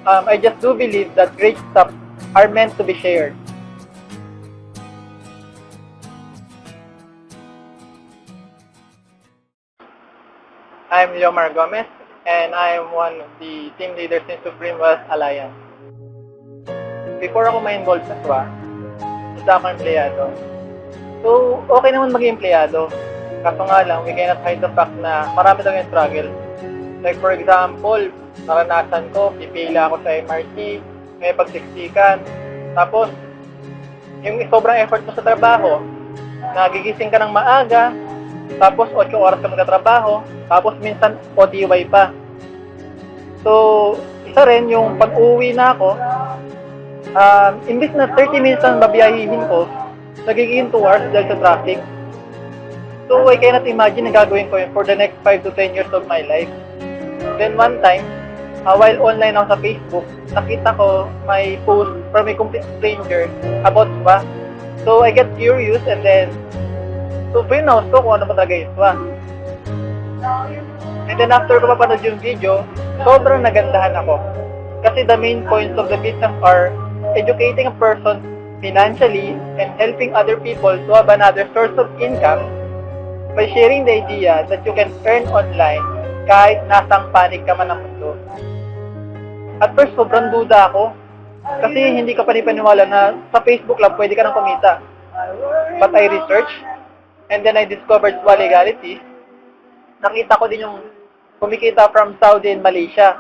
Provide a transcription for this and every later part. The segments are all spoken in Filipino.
I just do believe that great stuff are meant to be shared. I'm Leomar Gomez, and I am one of the team leaders in Supreme Wealth Alliance. Before ako ma-involve sa SWA, isa ako empleyado. So, okay naman maging empleyado. Kaso nga lang, we cannot hide the fact na marami daw yung struggle. Like for example, naranasan ko, pipila ako sa MRT, may pagsiksikan. Tapos, yung sobrang effort mo sa trabaho, nagigising ka ng maaga, tapos 8 oras ka magtatrabaho, tapos minsan OTY pa. So, isa rin yung pag-uwi na ako, imbis na 30 minutes ang babiyahihin ko, nagiging 2 hours dahil sa traffic. So, I cannot imagine na gagawin ko yun for the next 5 to 10 years of my life. Then one time, while online ako sa Facebook, nakita ko may post from a complete stranger about SWA. So, I get curious and then, so browse ko kung ano ba talaga yung SWA. And then after ko mapanood yung video, sobrang nagandahan ako. Kasi the main points of the business are educating a person financially and helping other people to have another source of income by sharing the idea that you can earn online kahit nasang panig ka man ng mundo. At first, sobrang duda ako. Kasi hindi ka panipaniwala na sa Facebook lang pwede ka nang kumita. But I researched, and then I discovered SWA legalities. Nakita ko din yung kumikita from Saudi and Malaysia.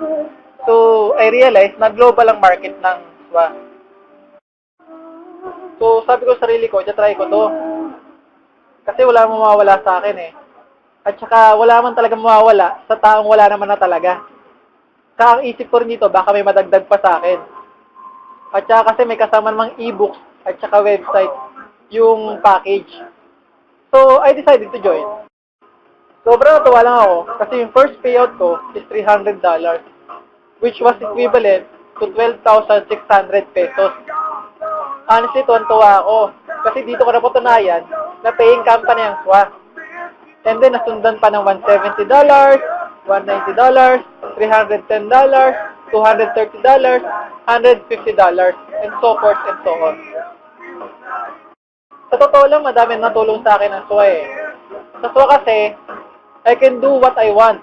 So, I realized na global ang market ng SWA. So, sabi ko sa sarili ko, try ko to. Kasi wala mawawala sa akin eh. At saka, wala man talaga mawawala sa taong wala naman na talaga. Kaya ang isip ko rin dito, baka may madagdag pa sa akin. At saka kasi may kasama namang e-books at saka website yung package. So, I decided to join. Sobrang natuwa lang ako kasi yung first payout ko is $300, which was equivalent to 12,600 pesos. Honestly, tuwan-tuwa ako kasi dito ko napatunayan na paying company ang SWA. And then, nasundan pa ng $170, $190, $310, $230, $150, and so forth and so on. Sa totoo lang, madami natulong sa akin ang SWA eh. Sa SWA kasi, I can do what I want.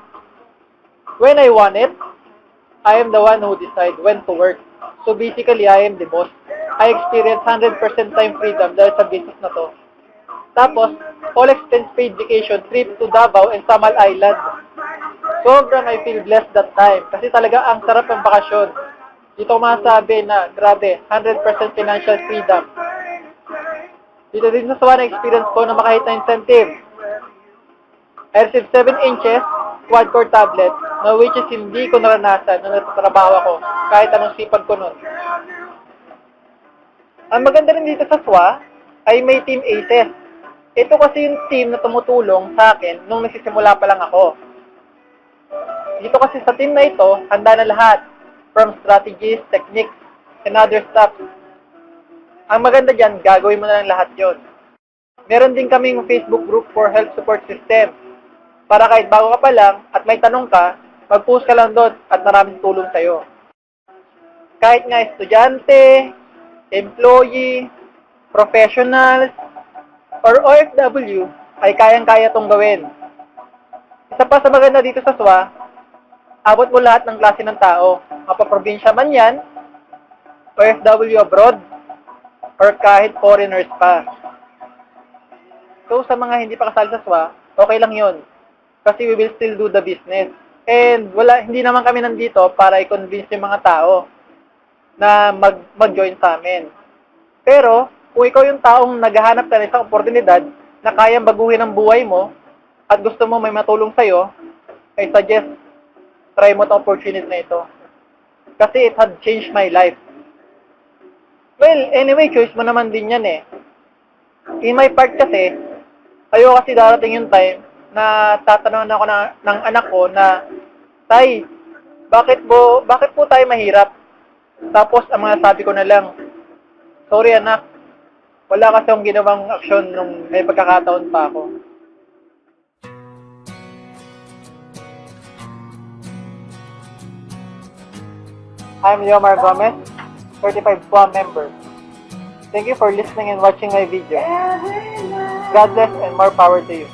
When I want it, I am the one who decide when to work. So basically, I am the boss. I experience 100% time freedom dahil sa business na to. Tapos, all expense paid vacation trip to Davao and Samal Island. Sobrang I feel blessed that time kasi talaga ang sarap ng bakasyon. Dito ko masasabi na grabe, 100% financial freedom. Dito din sa SWA na experience ko na makahit na incentive. I received 7 inches quad-core tablet na which is hindi ko naranasan nung nagtatrabaho ako kahit anong sipag ko nun. Ang maganda rin dito sa SWA ay may Team ACES. Ito kasi yung team na tumutulong sa akin nung nagsisimula pa lang ako. Dito kasi sa team na ito, handa na lahat. From strategies, techniques, and other stuff. Ang maganda dyan, gagawin mo na lang lahat yon. Meron din kaming Facebook group for health support system. Para kahit bago ka pa lang at may tanong ka, mag-post ka lang doon at maraming tulong sa'yo. Kahit nga estudyante, employee, professionals, or OFW, ay kayang-kaya itong gawin. Isa pa sa maganda dito sa SWA, abot mo lahat ng klase ng tao. Mapaprobinsya man yan, OFW abroad, or kahit foreigners pa. So sa mga hindi pa kasali sa SWA, okay lang yun. Kasi we will still do the business. And hindi naman kami nandito para i-convince yung mga tao na mag-join sa amin. Pero, kung ikaw yung taong naghahanap ka ng isang oportunidad na kayang baguhin ang buhay mo at gusto mo may matulong sa'yo, I suggest try mo itong opportunity na ito. Kasi it had changed my life. Well, anyway, choice mo naman din yan eh. In my part kasi, ayoko kasi darating yung time na tatanungin ako ng anak ko na, Tay, bakit po tayo mahirap? Tapos, ang mga sabi ko na lang, sorry anak, wala kasi akong ginawang aksyon nung may pagkakataon pa ako. I'm Leomar Gomez, 35 SWA member. Thank you for listening and watching my video. God bless and more power to you.